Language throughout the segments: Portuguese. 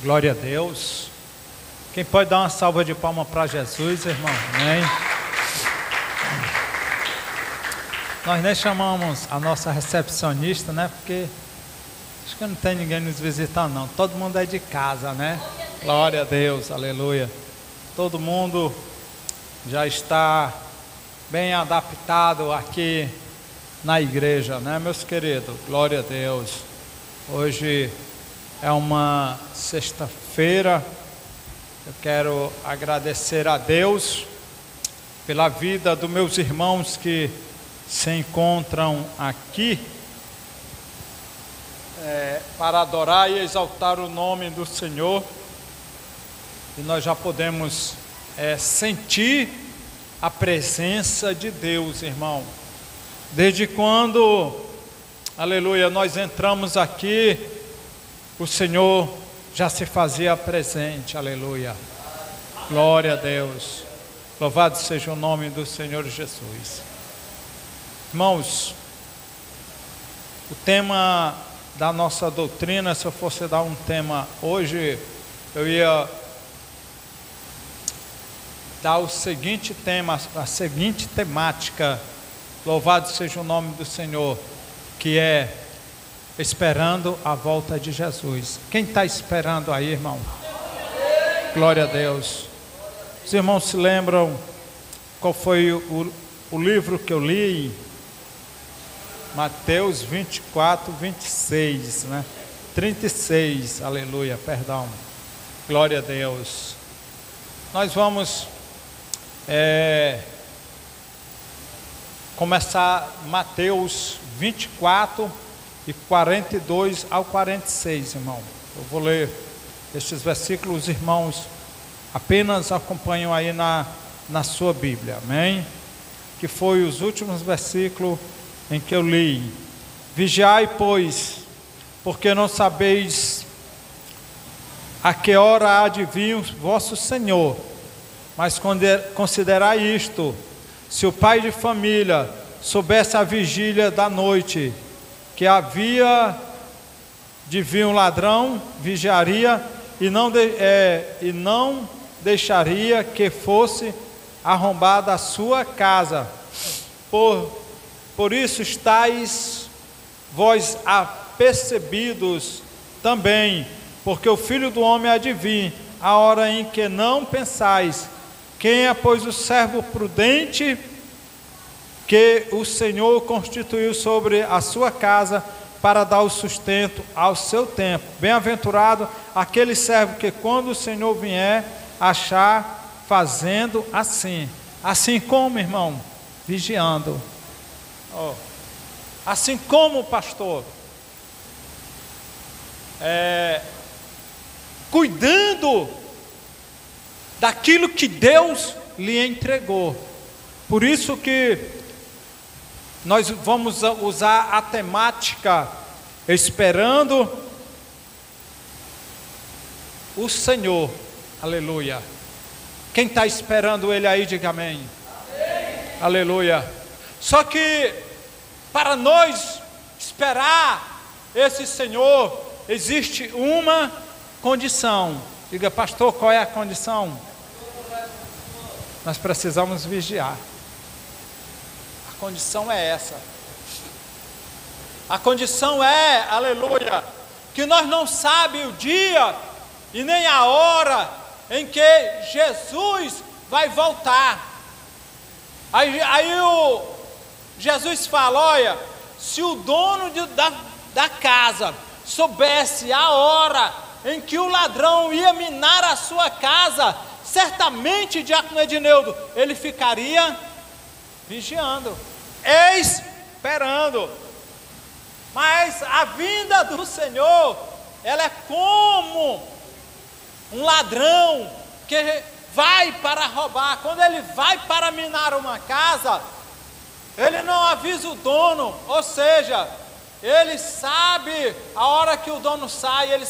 Glória a Deus. Quem pode dar uma salva de palmas para Jesus, irmão? Amém. Nós nem chamamos a nossa recepcionista, né? Porque acho que não tem ninguém nos visitando, não. Todo mundo é de casa, né? Glória a Deus, aleluia. Todo mundo já está bem adaptado aqui na igreja, né, meus queridos? Glória a Deus. Hoje é uma sexta-feira. Eu quero agradecer a Deus pela vida dos meus irmãos que se encontram aqui para adorar e exaltar o nome do Senhor. E nós já podemos sentir a presença de Deus, irmão. Desde quando, aleluia, nós entramos aqui, o Senhor já se fazia presente, aleluia. Glória a Deus. Louvado seja o nome do Senhor Jesus. Irmãos, o tema da nossa doutrina, se eu fosse dar um tema hoje, eu ia dar o seguinte tema, a seguinte temática. Louvado seja o nome do Senhor, que é esperando a volta de Jesus. Quem está esperando aí, irmão? Glória a Deus. Os irmãos se lembram qual foi o livro que eu li? Mateus 24, 26, né? 36, aleluia, perdão. Glória a Deus. Nós vamos começar Mateus 24 e 42 ao 46, irmão. Eu vou ler estes versículos, os irmãos apenas acompanham aí na sua Bíblia, amém? Que foi os últimos versículos em que eu li. Vigiai, pois, porque não sabeis a que hora há de vir o vosso Senhor. Mas considerai isto: se o pai de família soubesse a vigília da noite que havia de vir um ladrão, vigiaria e não deixaria que fosse arrombada a sua casa. Por isso estáis vós apercebidos também, porque o Filho do Homem há de vir a hora em que não pensais. Quem é, pois, o servo prudente que o Senhor constituiu sobre a sua casa para dar o sustento ao seu tempo? Bem-aventurado aquele servo que, quando o Senhor vier, achar fazendo assim. Assim como, irmão? Vigiando. Assim como, pastor? Cuidando daquilo que Deus lhe entregou. Por isso que nós vamos usar a temática esperando o Senhor, aleluia. Quem está esperando Ele aí, diga amém. Amém. Aleluia. Só que para nós esperar esse Senhor, existe uma condição. Diga, pastor, qual é a condição? Nós precisamos vigiar. A condição é essa. A condição é, aleluia, que nós não sabemos o dia e nem a hora em que Jesus vai voltar. Aí Jesus fala, olha, se o dono da casa soubesse a hora em que o ladrão ia minar a sua casa, certamente, diácono Edineudo, ele ficaria vigiando, esperando. Mas a vinda do Senhor, ela é como um ladrão que vai para roubar. Quando ele vai para minar uma casa, ele não avisa o dono, ou seja, ele sabe a hora que o dono sai, ele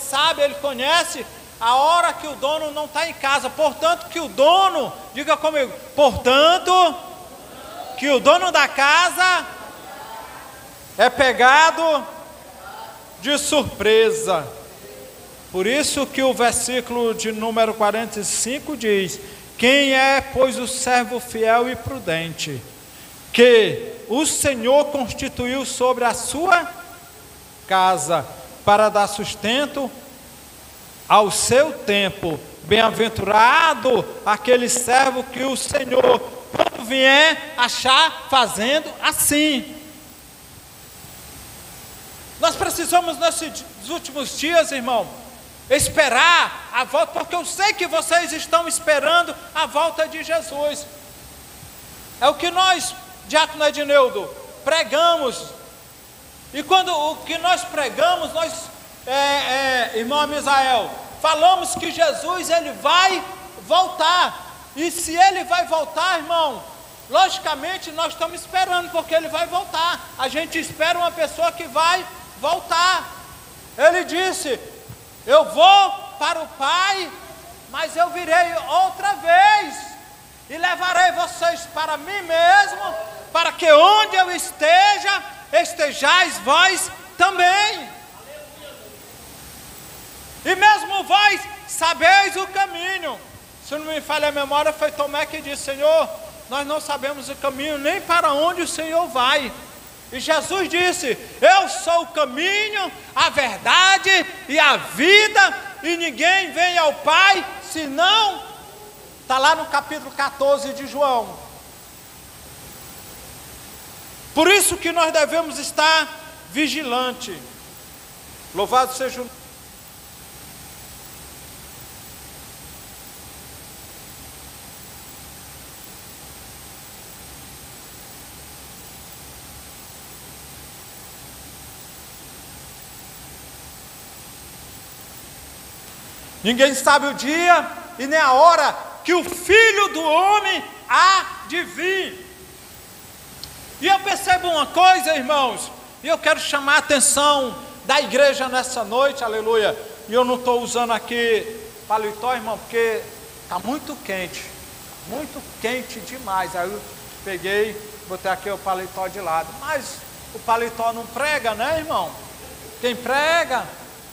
conhece a hora que o dono não está em casa. Portanto, que o dono, diga comigo, portanto, que o dono da casa é pegado de surpresa. Por isso que o versículo de número 45 diz: quem é, pois, o servo fiel e prudente, que o Senhor constituiu sobre a sua casa, para dar sustento ao seu tempo. Bem-aventurado aquele servo que o Senhor, quando vier, achar fazendo assim. Nós precisamos, nesses últimos dias, irmão, esperar a volta, porque eu sei que vocês estão esperando a volta de Jesus. É o que nós, diácono Edneudo, pregamos. E quando o que nós pregamos, nós, irmão Amisael, falamos que Jesus, ele vai voltar. E se ele vai voltar, irmão, logicamente nós estamos esperando, porque ele vai voltar. A gente espera uma pessoa que vai voltar. Ele disse: eu vou para o Pai, mas eu virei outra vez e levarei vocês para mim mesmo, para que onde eu esteja, estejais vós também. E mesmo vós sabeis o caminho. Se não me falha a memória, foi Tomé que disse: Senhor, nós não sabemos o caminho nem para onde o Senhor vai. E Jesus disse: eu sou o caminho, a verdade e a vida, e ninguém vem ao Pai senão, está lá no capítulo 14 de João. Por isso que nós devemos estar vigilantes. Louvado seja o... Ninguém sabe o dia e nem a hora que o Filho do Homem há de vir. E eu percebo uma coisa, irmãos, e eu quero chamar a atenção da igreja nessa noite, aleluia. E eu não estou usando aqui paletó, irmão, porque está muito quente demais. Aí eu peguei, botei aqui o paletó de lado. Mas o paletó não prega, né, irmão? Quem prega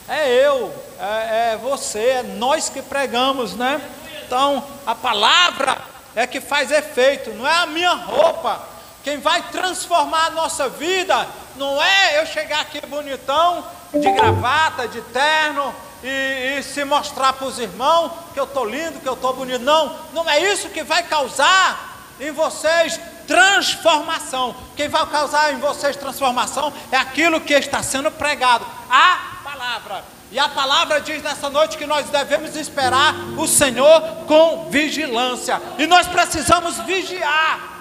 é eu, é você, é nós que pregamos, né? Então a palavra é que faz efeito, não é a minha roupa. Quem vai transformar a nossa vida não é eu chegar aqui bonitão, de gravata, de terno e se mostrar para os irmãos que eu estou lindo, que eu estou bonito. Não é isso que vai causar em vocês transformação. Quem vai causar em vocês transformação é aquilo que está sendo pregado, a palavra. E a palavra diz nessa noite que nós devemos esperar o Senhor com vigilância. E nós precisamos vigiar.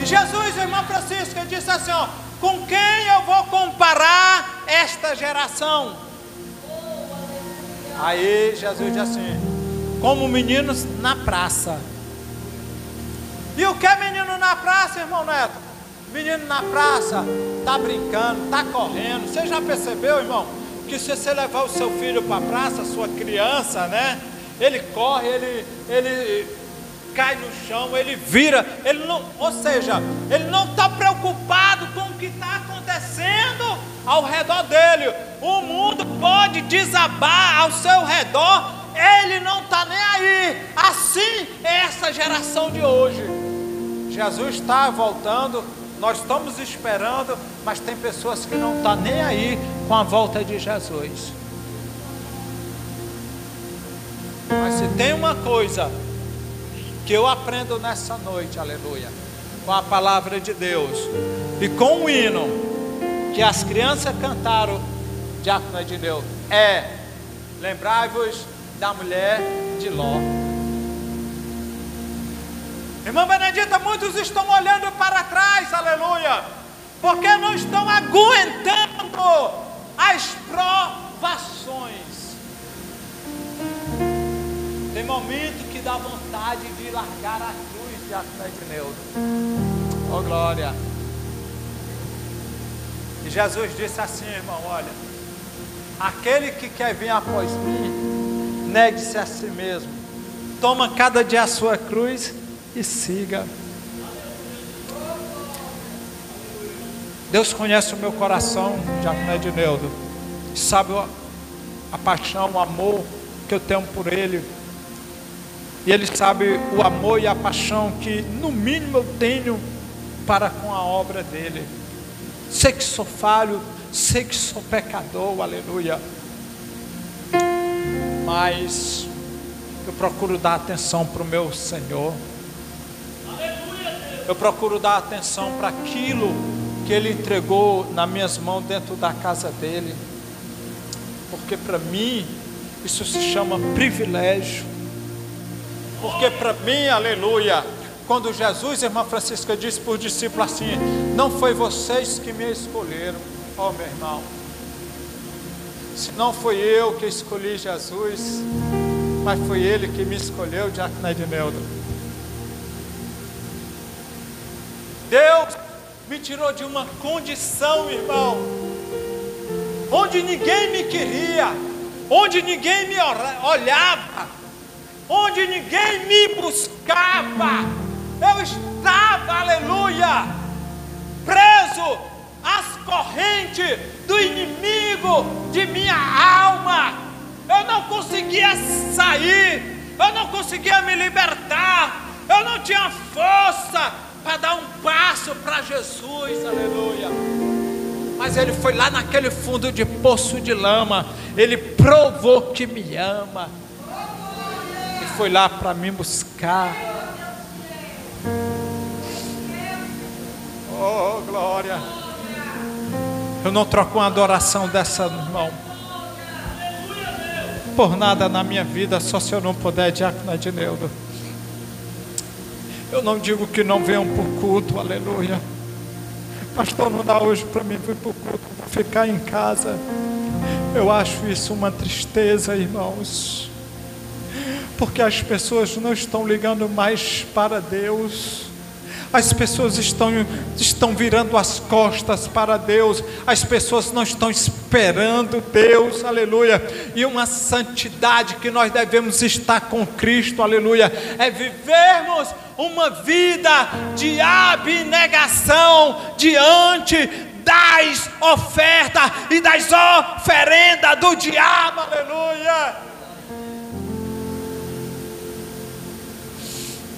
E Jesus, irmão Francisco, ele disse assim, ó: com quem eu vou comparar esta geração? Aí Jesus diz assim: como meninos na praça. E o que é menino na praça, irmão Neto? Menino na praça está brincando, está correndo. Você já percebeu, irmão, que se você levar o seu filho para a praça, sua criança, né? Ele corre, ele cai no chão, ele vira, ele não, ou seja, ele não está preocupado com o que está acontecendo ao redor dele. O mundo pode desabar ao seu redor, ele não está nem aí. Assim é essa geração de hoje. Jesus está voltando, nós estamos esperando, mas tem pessoas que não estão nem aí com a volta de Jesus. Mas se tem uma coisa que eu aprendo nessa noite, aleluia, com a palavra de Deus e com o hino que as crianças cantaram, diácono Edneudo, é: lembrai-vos da mulher de Ló. Irmã Benedita, muitos estão olhando para trás, aleluia, porque não estão aguentando as provações. Tem momento que dá vontade de largar a cruz, diácono Edneudo. Oh glória! E Jesus disse assim, irmão, olha: aquele que quer vir após mim, negue-se a si mesmo, toma cada dia a sua cruz e siga. Deus conhece o meu coração, diácono Edneudo. sabe a paixão, o amor que eu tenho por Ele. E Ele sabe o amor e a paixão que no mínimo eu tenho para com a obra dEle. Sei que sou falho, sei que sou pecador, aleluia. Mas eu procuro dar atenção para o meu Senhor. Eu procuro dar atenção para aquilo que Ele entregou nas minhas mãos dentro da casa dEle. Porque para mim, isso se chama privilégio. Porque para mim, aleluia, quando Jesus, irmã Francisca, disse para os discípulos assim: não foi vocês que me escolheram, ó meu irmão. Se não foi eu que escolhi Jesus, mas foi Ele que me escolheu, diácono Edneudo. Deus me tirou de uma condição, irmão, onde ninguém me queria, onde ninguém me olhava, onde ninguém me buscava. Eu estava, aleluia, preso às correntes do inimigo de minha alma. Eu não conseguia sair, eu não conseguia me libertar, eu não tinha força para dar um passo para Jesus, aleluia. Mas Ele foi lá naquele fundo de poço de lama, Ele provou que me ama, e foi lá para me buscar. Oh, glória. Eu não troco uma adoração dessa, irmão, por nada na minha vida, só se eu não puder, diácono Edneudo. Eu não digo que não venham para o culto, aleluia. Pastor, não dá hoje para mim vir para o culto, vou ficar em casa. Eu acho isso uma tristeza, irmãos, porque as pessoas não estão ligando mais para Deus. As pessoas estão virando as costas para Deus. As pessoas não estão esperando Deus, aleluia. E uma santidade que nós devemos estar com Cristo, aleluia, é vivermos uma vida de abnegação diante das ofertas e das oferendas do diabo, aleluia.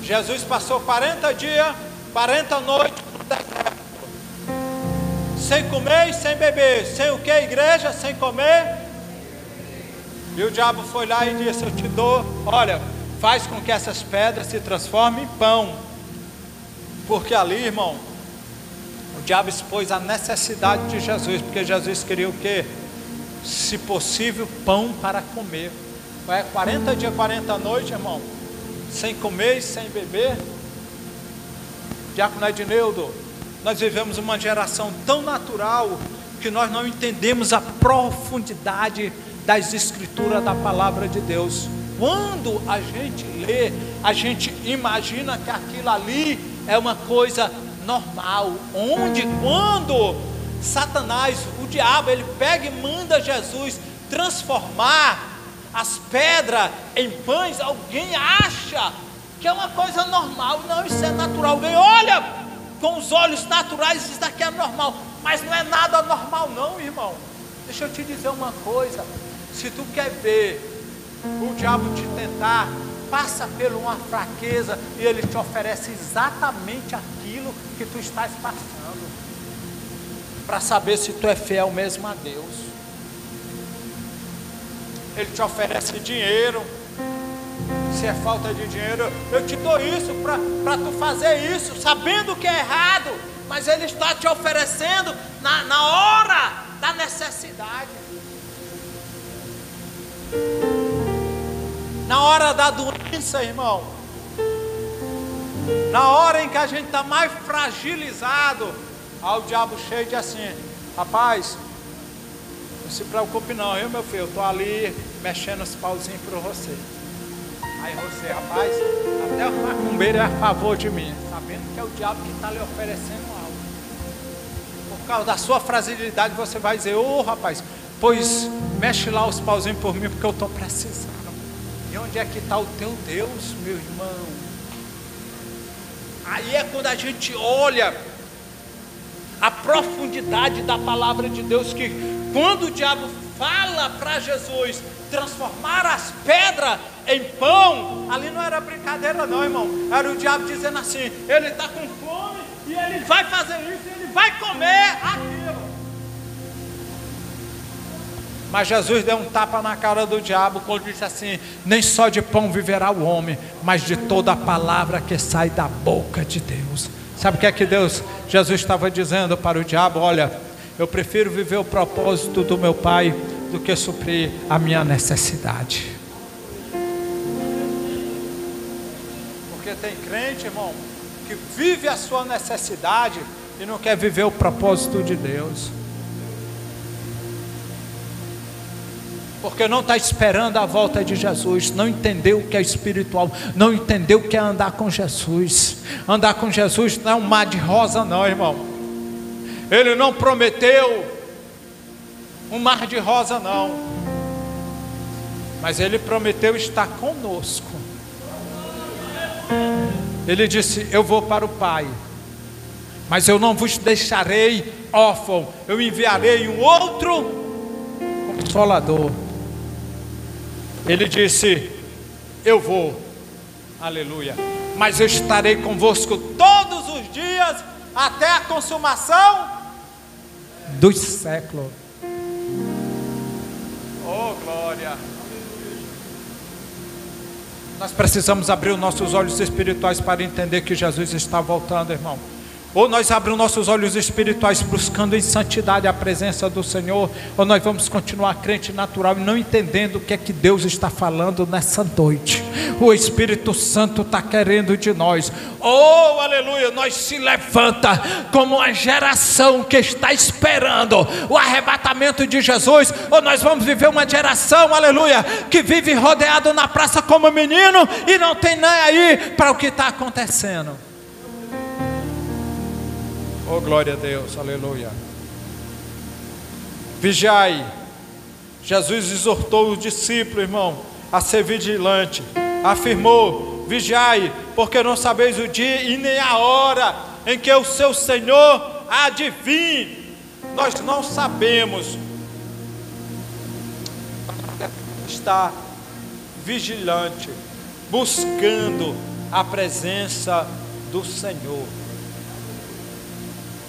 Jesus passou 40 dias, 40 noites no deserto, sem comer e sem beber. Sem o que, igreja? Sem comer. E o diabo foi lá e disse: eu te dou, olha, faz com que essas pedras se transformem em pão. Porque ali, irmão, o diabo expôs a necessidade de Jesus, porque Jesus queria o quê? Se possível, pão para comer. 40 dias, 40 noites, irmão, sem comer e sem beber. Diácono Edneudo, nós vivemos uma geração tão natural que nós não entendemos a profundidade das escrituras da palavra de Deus. Quando a gente lê, a gente imagina que aquilo ali é uma coisa normal. Quando Satanás, o diabo, ele pega e manda Jesus transformar as pedras em pães, alguém acha que é uma coisa normal. Não, isso é natural. Alguém olha com os olhos naturais, isso daqui é normal, mas não é nada normal não, irmão. Deixa eu te dizer uma coisa: se tu quer ver o diabo te tentar, passa por uma fraqueza e ele te oferece exatamente aquilo que tu estás passando, para saber se tu é fiel mesmo a Deus. Ele te oferece dinheiro. Se é falta de dinheiro, eu te dou isso para tu fazer isso, sabendo que é errado, mas Ele está te oferecendo na hora da necessidade, na hora da doença, irmão, na hora em que a gente está mais fragilizado. Aí o diabo chega de assim: rapaz, não se preocupe não, meu filho, eu estou ali mexendo os pauzinhos para você. Aí você, rapaz, até o macumbeiro é a favor de mim, sabendo que é o diabo que está lhe oferecendo algo. Por causa da sua fragilidade, você vai dizer: ô rapaz, pois mexe lá os pauzinhos por mim, porque eu estou precisando. E onde é que está o teu Deus, meu irmão? Aí é quando a gente olha a profundidade da palavra de Deus, que quando o diabo fala para Jesus transformar as pedras em pão, ali não era brincadeira não, irmão. Era o diabo dizendo assim: ele está com fome e ele vai fazer isso, ele vai comer aquilo. Mas Jesus deu um tapa na cara do diabo quando disse assim: nem só de pão viverá o homem, mas de toda a palavra que sai da boca de Deus. Sabe o que é que Jesus estava dizendo para o diabo? Olha, eu prefiro viver o propósito do meu Pai do que suprir a minha necessidade. Porque tem crente, irmão, que vive a sua necessidade e não quer viver o propósito de Deus. Porque não está esperando a volta de Jesus, não entendeu o que é espiritual, não entendeu o que é andar com Jesus. Andar com Jesus não é um mar de rosa não, irmão. Ele não prometeu um mar de rosa não, mas Ele prometeu estar conosco. Ele disse: eu vou para o Pai, mas eu não vos deixarei órfão, eu enviarei um outro Consolador. Ele disse: eu vou, aleluia, mas eu estarei convosco todos os dias até a consumação dos séculos. Oh, glória! Nós precisamos abrir os nossos olhos espirituais para entender que Jesus está voltando, irmão. Ou nós abrimos nossos olhos espirituais buscando em santidade a presença do Senhor, ou nós vamos continuar crente natural e não entendendo o que é que Deus está falando nessa noite. O Espírito Santo está querendo de nós. Oh, aleluia! Nós se levanta como uma geração que está esperando o arrebatamento de Jesus, ou nós vamos viver uma geração, aleluia, que vive rodeado na praça como menino e não tem nem aí para o que está acontecendo. Oh, glória a Deus, aleluia. Vigiai. Jesus exortou os discípulos, irmão, a ser vigilante. Afirmou: vigiai, porque não sabeis o dia e nem a hora em que o seu Senhor há de vir. Nós não sabemos. Está vigilante, buscando a presença do Senhor.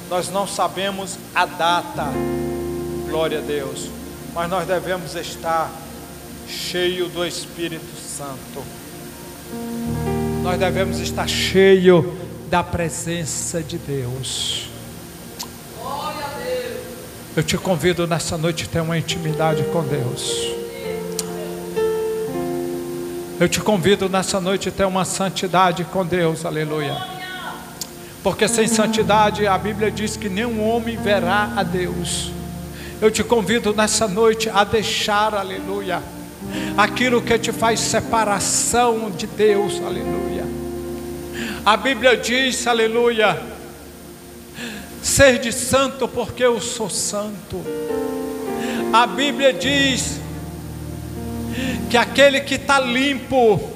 Nós não sabemos a data, glória a Deus, mas nós devemos estar cheio do Espírito Santo. Nós devemos estar cheio da presença de Deus. Glória a Deus. Eu te convido nessa noite a ter uma intimidade com Deus. Eu te convido nessa noite a ter uma santidade com Deus, aleluia. Porque sem santidade a Bíblia diz que nenhum homem verá a Deus. Eu te convido nessa noite a deixar, aleluia, aquilo que te faz separação de Deus, aleluia. A Bíblia diz, aleluia, sede santo porque eu sou santo. A Bíblia diz que aquele que está limpo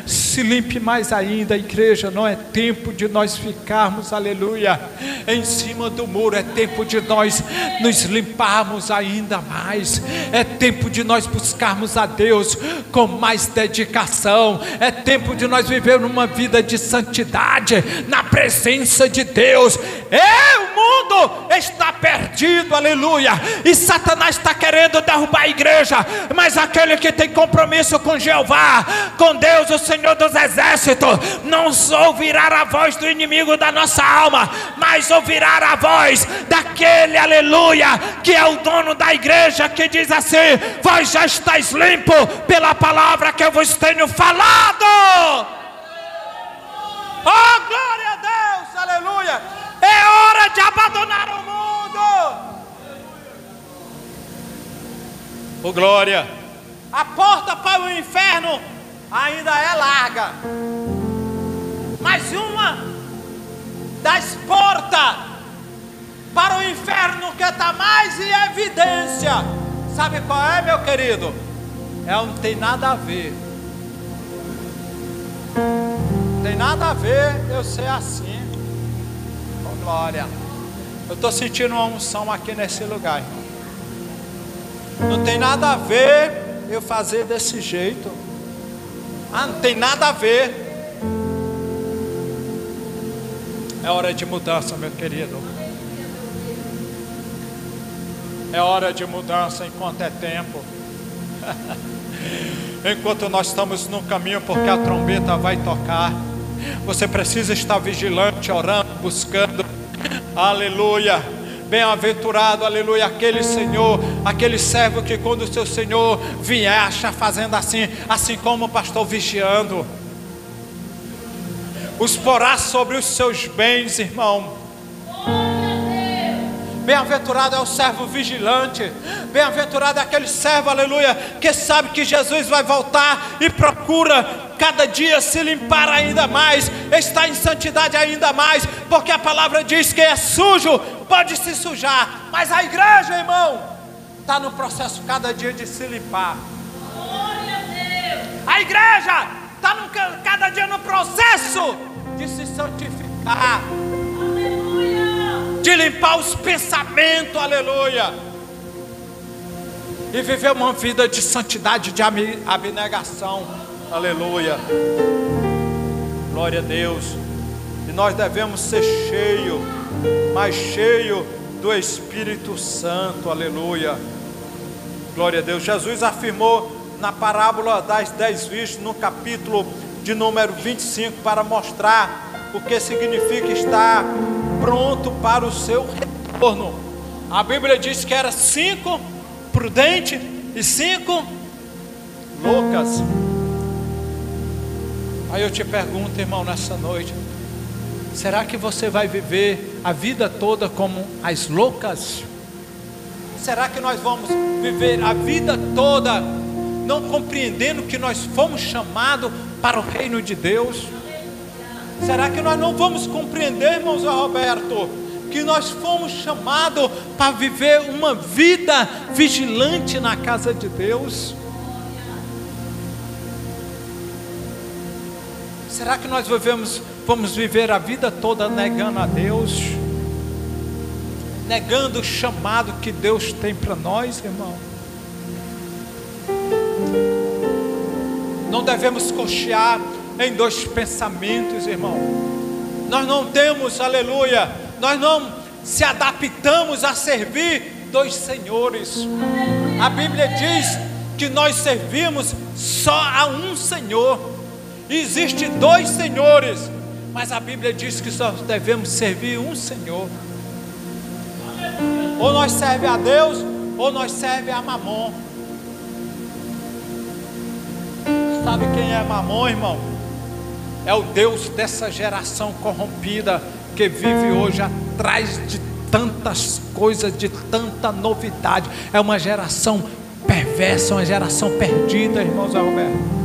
se limpe mais ainda. Igreja, não é tempo de nós ficarmos, aleluia, em cima do muro. É tempo de nós nos limparmos ainda mais. É tempo de nós buscarmos a Deus com mais dedicação. É tempo de nós vivermos uma vida de santidade na presença de Deus. O mundo está perdido, aleluia, e Satanás está querendo derrubar a igreja, mas aquele que tem compromisso com Jeová, com Deus, o Senhor dos exércitos, não ouvirá a voz do inimigo da nossa alma, mas ouvirá a voz daquele, aleluia, que é o dono da igreja, que diz assim: vós já estáis limpo pela palavra que eu vos tenho falado. Oh, glória a Deus, aleluia. É hora de abandonar o mundo. Oh, glória. A porta para o inferno ainda é larga, mas uma das portas para o inferno que está mais em evidência, sabe qual é, meu querido? Não tem nada a ver. Não tem nada a ver eu ser assim. Oh, glória. Eu estou sentindo uma unção aqui nesse lugar, irmão. Não tem nada a ver eu fazer desse jeito. Não tem nada a ver. É hora de mudança, meu querido. É hora de mudança enquanto é tempo. Enquanto nós estamos no caminho, porque a trombeta vai tocar, você precisa estar vigilante, orando, buscando. Aleluia. Bem-aventurado, aleluia, aquele Senhor, aquele servo que quando o seu Senhor vier, achar fazendo assim como o pastor vigiando, os porá sobre os seus bens, irmão. Bem-aventurado é o servo vigilante. Bem-aventurado é aquele servo, aleluia, que sabe que Jesus vai voltar e procura cada dia se limpar ainda mais, estar em santidade ainda mais, porque a palavra diz que é sujo, pode se sujar, mas a igreja, irmão, está no processo cada dia de se limpar. A igreja está cada dia no processo de se santificar, de limpar os pensamentos, aleluia, e viver uma vida de santidade, de abnegação, aleluia, glória a Deus. E nós devemos ser mais cheio do Espírito Santo, aleluia, glória a Deus. Jesus afirmou na parábola das 10 virgens, no capítulo de número 25, para mostrar o que significa estar pronto para o seu retorno. A Bíblia diz que era 5 prudentes e 5 loucas. Aí eu te pergunto, irmão, nessa noite, será que você vai viver a vida toda como as loucas? Será que nós vamos viver a vida toda não compreendendo que nós fomos chamados para o reino de Deus? Será que nós não vamos compreender, irmão Zé Roberto, que nós fomos chamados para viver uma vida vigilante na casa de Deus? Será que nós vamos viver a vida toda negando a Deus? Negando o chamado que Deus tem para nós, irmão? Não devemos cochear em dois pensamentos, irmão. Nós não temos, aleluia, nós não se adaptamos a servir dois senhores. A Bíblia diz que nós servimos só a um Senhor. Existem dois senhores, mas a Bíblia diz que só devemos servir um Senhor. Ou nós servemos a Deus, ou nós servemos a Mamon. Sabe quem é Mamon, irmão? É o Deus dessa geração corrompida, que vive hoje atrás de tantas coisas, de tanta novidade. É uma geração perversa, uma geração perdida, irmãos Alberto.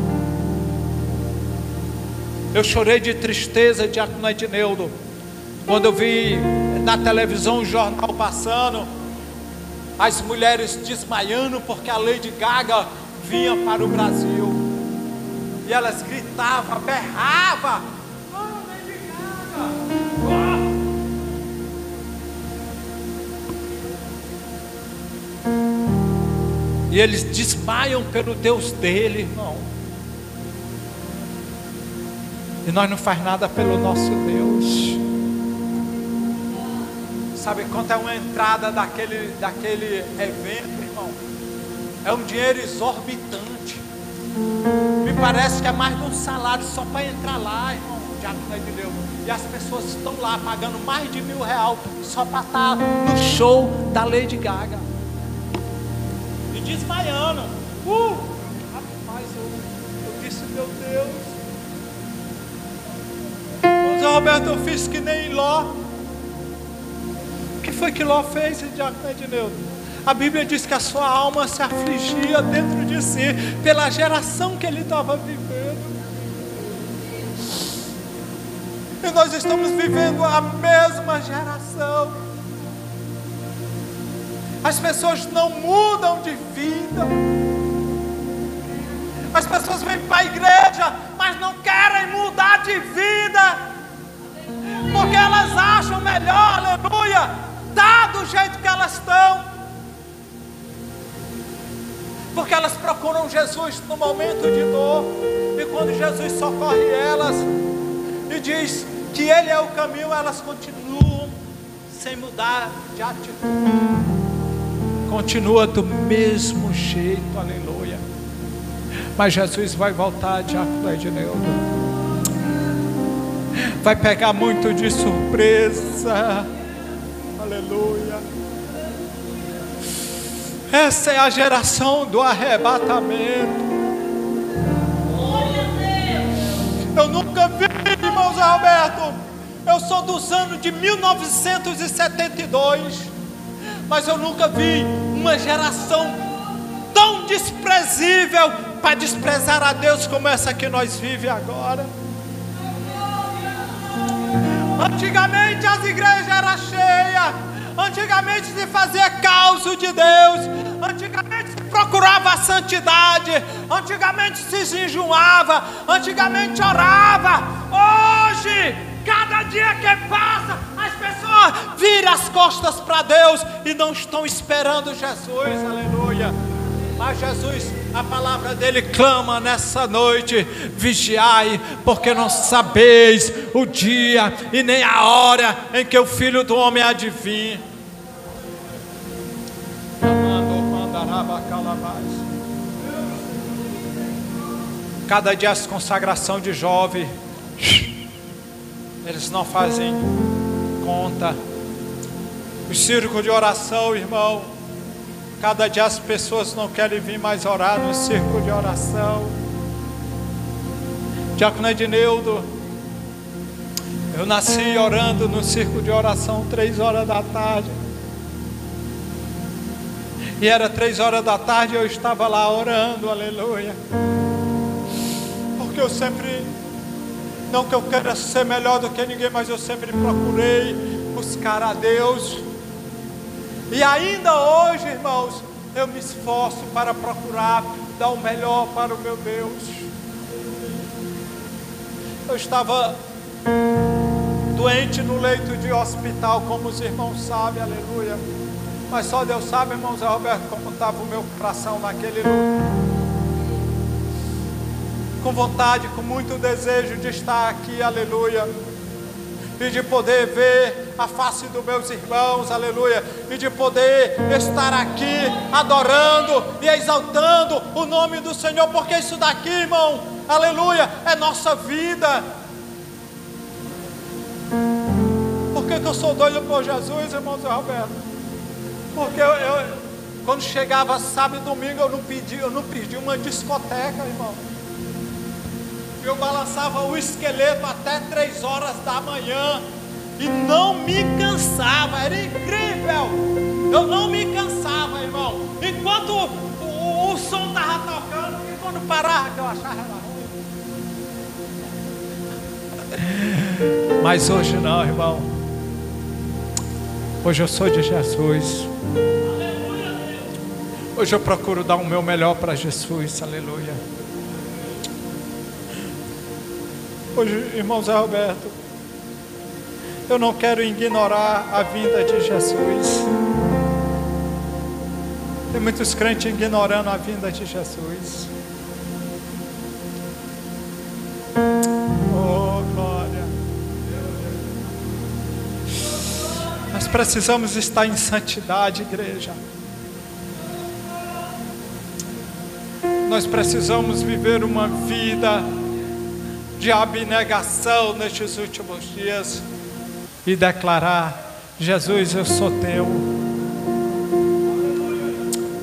Eu chorei de tristeza, diácono Edneudo, quando eu vi na televisão o jornal passando, as mulheres desmaiando porque a Lady Gaga vinha para o Brasil. E elas gritavam, berravam: "Oh, Lady Gaga! Oh!" E eles desmaiam pelo Deus dele, irmão. E nós não faz nada pelo nosso Deus. Sabe quanto é uma entrada daquele evento, irmão? É um dinheiro exorbitante. Me parece que é mais de um salário só para entrar lá, irmão. E as pessoas estão lá pagando mais de R$1.000 só para estar no show da Lady Gaga. E desmaiando. Rapaz, eu disse, meu Deus. Zé Roberto, eu fiz que nem Ló. O que foi que Ló fez, diácono Edneudo? A Bíblia diz que a sua alma se afligia dentro de si pela geração que ele estava vivendo. E nós estamos vivendo a mesma geração. As pessoas não mudam de vida. As pessoas vêm para a igreja, mas não querem mudar de vida, porque elas acham melhor, aleluia, tá do jeito que elas estão. porque elas procuram Jesus no momento de dor, e quando Jesus socorre elas e diz que Ele é o caminho, elas continuam sem mudar de atitude, continua do mesmo jeito, aleluia. Mas Jesus vai voltar, diácono Edneudo, vai pegar muito de surpresa, aleluia. Essa é a geração do arrebatamento. Eu nunca vi, irmãos Alberto, eu sou dos anos de 1972, mas eu nunca vi uma geração tão desprezível para desprezar a Deus como essa que nós vivemos agora. Antigamente as igrejas eram cheias, antigamente se fazia causa de Deus, antigamente se procurava a santidade, antigamente se jejuava, antigamente orava. Hoje, cada dia que passa, as pessoas viram as costas para Deus e não estão esperando Jesus, aleluia. Mas Jesus, a palavra dele clama nessa noite: vigiai, porque não sabeis o dia e nem a hora em que o Filho do Homem há de vir. Cada dia as consagração de jovem, eles não fazem conta. O círculo de oração, irmão, cada dia as pessoas não querem vir mais orar no círculo de oração. Diácono Edneudo, eu nasci orando no círculo de oração 3 horas da tarde. E era 3 horas da tarde e eu estava lá orando, aleluia. Porque eu sempre, não que eu queira ser melhor do que ninguém, mas eu sempre procurei buscar a Deus. E ainda hoje, irmãos, eu me esforço para procurar dar o melhor para o meu Deus. Eu estava doente no leito de hospital, como os irmãos sabem, aleluia. Mas só Deus sabe, irmão Zé Roberto, como estava o meu coração naquele lugar. Com vontade, com muito desejo de estar aqui, aleluia. E de poder ver a face dos meus irmãos, aleluia. E de poder estar aqui adorando e exaltando o nome do Senhor. Porque isso daqui, irmão, aleluia, é nossa vida. Por que eu sou doido por Jesus, irmão Zé Roberto? Porque eu quando chegava sábado e domingo, eu não pedi uma discoteca, irmão. Eu balançava o esqueleto até 3 horas da manhã e não me cansava, era incrível. Eu não me cansava, irmão, enquanto o som estava tocando, e quando parava, eu achava ruim. Mas hoje não, irmão. Hoje eu sou de Jesus. Hoje eu procuro dar o meu melhor para Jesus, aleluia. Hoje, irmão Zé Roberto, eu não quero ignorar a vinda de Jesus. Tem muitos crentes ignorando a vinda de Jesus. Oh, glória. Nós precisamos estar em santidade, igreja. Nós precisamos viver uma vida de abnegação nestes últimos dias e declarar: Jesus, eu sou teu.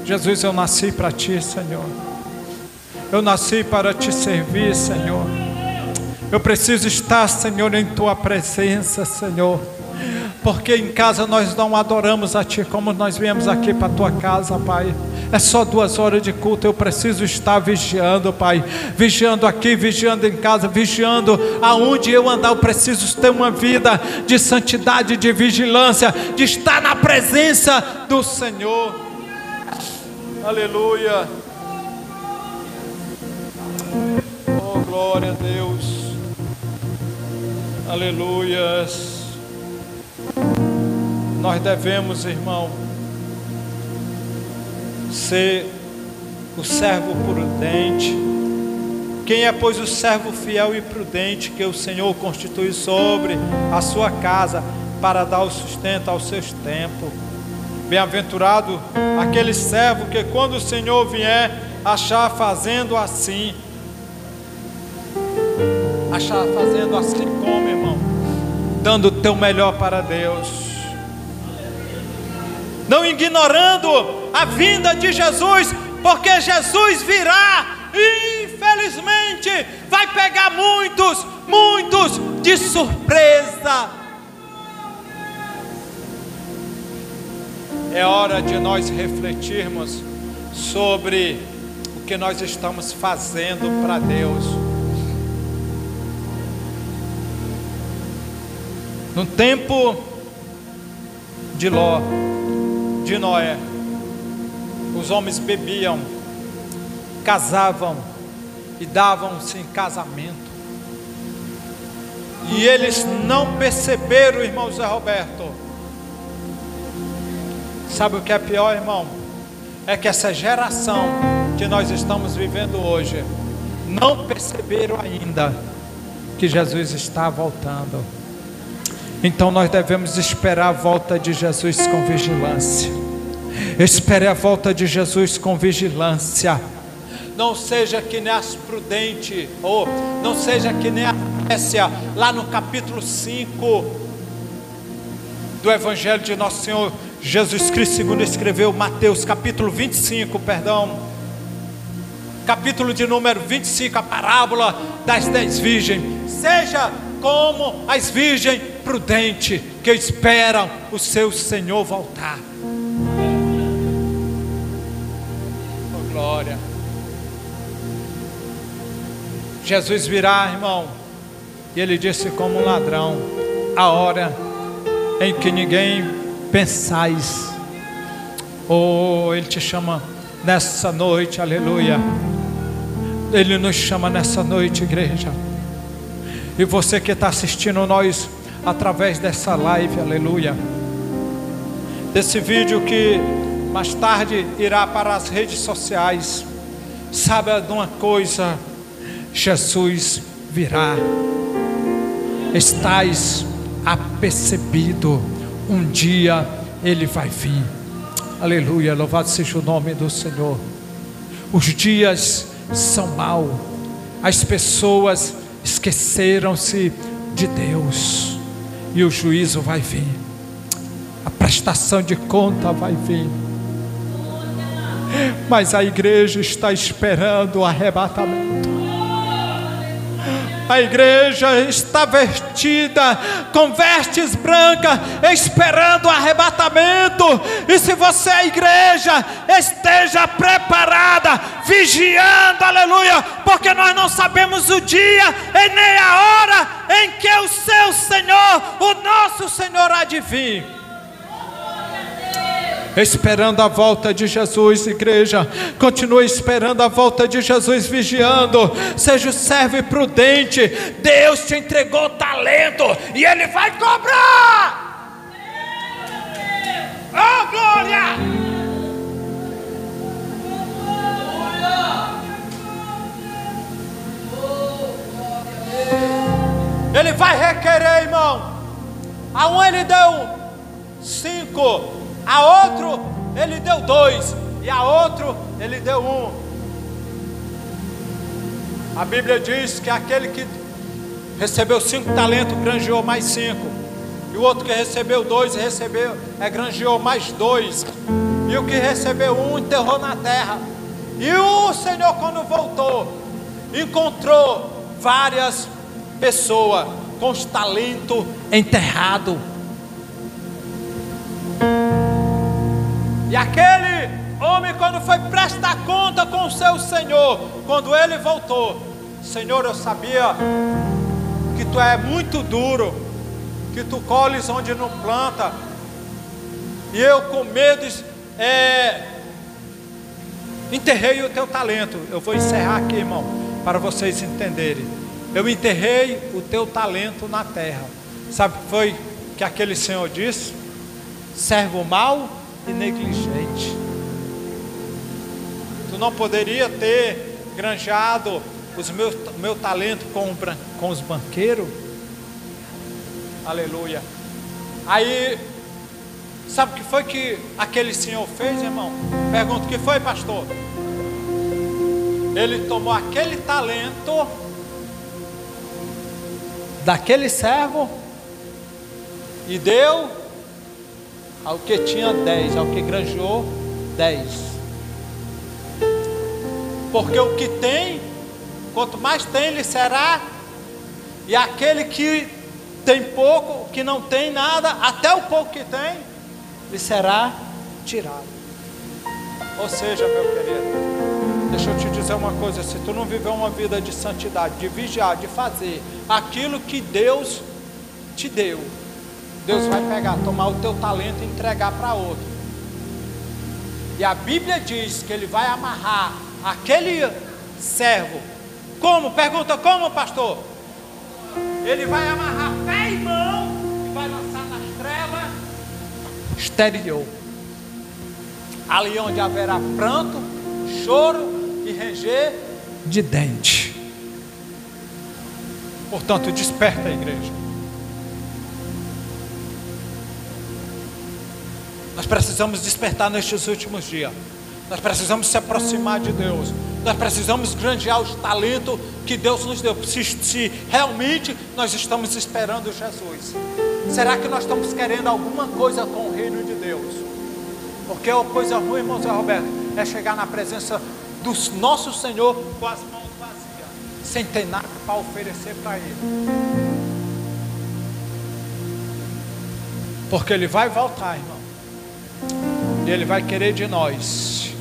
Jesus, eu nasci para ti, Senhor. Eu nasci para te servir, Senhor. Eu preciso estar, Senhor, em tua presença, Senhor. Porque em casa nós não adoramos a ti como nós viemos aqui para a tua casa, Pai. É só 2 horas de culto. Eu preciso estar vigiando, Pai. Vigiando aqui, vigiando em casa, vigiando aonde eu andar. Eu preciso ter uma vida de santidade, de vigilância, de estar na presença do Senhor. Aleluia. Oh, glória a Deus. Aleluias. Nós devemos, irmão, ser o servo prudente. Quem é, pois, o servo fiel e prudente que o Senhor constitui sobre a sua casa para dar o sustento aos seus tempos? Bem-aventurado aquele servo que, quando o Senhor vier, achar fazendo assim. Achar fazendo assim como, irmão? Dando o teu melhor para Deus, não ignorando a vinda de Jesus, porque Jesus virá e infelizmente vai pegar muitos de surpresa. É hora de nós refletirmos sobre o que nós estamos fazendo para Deus. No tempo de Ló, de Noé, os homens bebiam, casavam e davam-se em casamento, e eles não perceberam, irmão Zé Roberto. Sabe o que é pior, irmão? É que essa geração que nós estamos vivendo hoje não perceberam ainda que Jesus está voltando. Então nós devemos esperar a volta de Jesus com vigilância. Espere a volta de Jesus com vigilância. Não seja que nem as prudentes, ou não seja que nem a Pécia, lá no capítulo 5 do Evangelho de Nosso Senhor Jesus Cristo, segundo escreveu Mateus, capítulo 25, capítulo de número 25, a parábola das 10 virgens. Seja como as virgens prudentes que esperam o seu Senhor voltar. Oh, glória. Jesus virá, irmão, e ele disse como um ladrão: a hora em que ninguém pensais. Oh, ele te chama nessa noite, aleluia. Ele nos chama nessa noite, igreja. E você que está assistindo nós através dessa live, aleluia, desse vídeo que mais tarde irá para as redes sociais, saiba de uma coisa: Jesus virá. Estais apercebido, um dia ele vai vir. Aleluia, louvado seja o nome do Senhor. Os dias são maus, as pessoas esqueceram-se de Deus, e o juízo vai vir, a prestação de conta vai vir. Mas a igreja está esperando o arrebatamento. A igreja está vestida com vestes brancas, esperando o arrebatamento. E se você é igreja, esteja preparada, vigiando, aleluia, porque nós não sabemos o dia e nem a hora em que o seu Senhor, o nosso Senhor, há de vir. Esperando a volta de Jesus, igreja, continue esperando a volta de Jesus, vigiando. Seja o servo prudente. Deus te entregou talento e Ele vai cobrar. Oh, glória! Ele vai requerer, irmão. A um ele deu 5, a outro ele deu 2, e a outro ele deu 1. A Bíblia diz que aquele que recebeu 5 talentos granjeou mais 5, e o outro que recebeu 2 granjeou mais 2, e o que recebeu 1 enterrou na terra. E o Senhor, quando voltou, encontrou várias pessoas com os talentos enterrados. E aquele homem, quando foi prestar conta com o seu Senhor, quando ele voltou: Senhor, eu sabia que tu é muito duro, que tu colhes onde não planta, e eu com medo enterrei o teu talento. Eu vou encerrar aqui, irmão, para vocês entenderem. Eu enterrei o teu talento na terra. Sabe o que foi que aquele senhor disse? Servo mau e negligente. Tu Tu não poderia ter granjeado o meu talento com os banqueiros? Aleluia. Aí, sabe o que foi que aquele senhor fez, irmão? Pergunta: o que foi, pastor? Ele tomou aquele talento daquele servo e deu ao que tinha 10, ao que granjeou 10. Porque o que tem, quanto mais tem, lhe será. E aquele que tem pouco, que não tem nada, até o pouco que tem, lhe será tirado. Ou seja, meu querido, deixa eu te dizer uma coisa: se tu não viver uma vida de santidade, de vigiar, de fazer aquilo que Deus te deu, Deus vai pegar, tomar o teu talento e entregar para outro. E a Bíblia diz que Ele vai amarrar aquele servo. Como? Pergunta: como, pastor? Ele vai amarrar pé e mão e vai lançar nas trevas exterior, ali onde haverá pranto, choro e ranger de dente. Portanto, desperta a igreja. Nós precisamos despertar nestes últimos dias. Nós precisamos se aproximar de Deus. Nós precisamos granjear os talentos que Deus nos deu. Se realmente nós estamos esperando Jesus. Será que nós estamos querendo alguma coisa com o reino de Deus? Porque a coisa ruim, irmão Zé Roberto, é chegar na presença do nosso Senhor com as mãos vazias, sem ter nada para oferecer para Ele. Porque Ele vai voltar, irmão. E Ele vai querer de nós,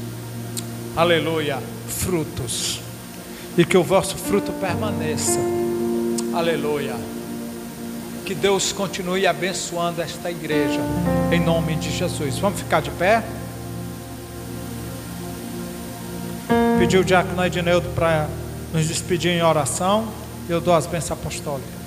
aleluia, frutos. E que o vosso fruto permaneça, aleluia. Que Deus continue abençoando esta igreja, em nome de Jesus. Vamos ficar de pé? Pedir o diácono Edneudo para nos despedir em oração. Eu dou as bênçãos apostólicas.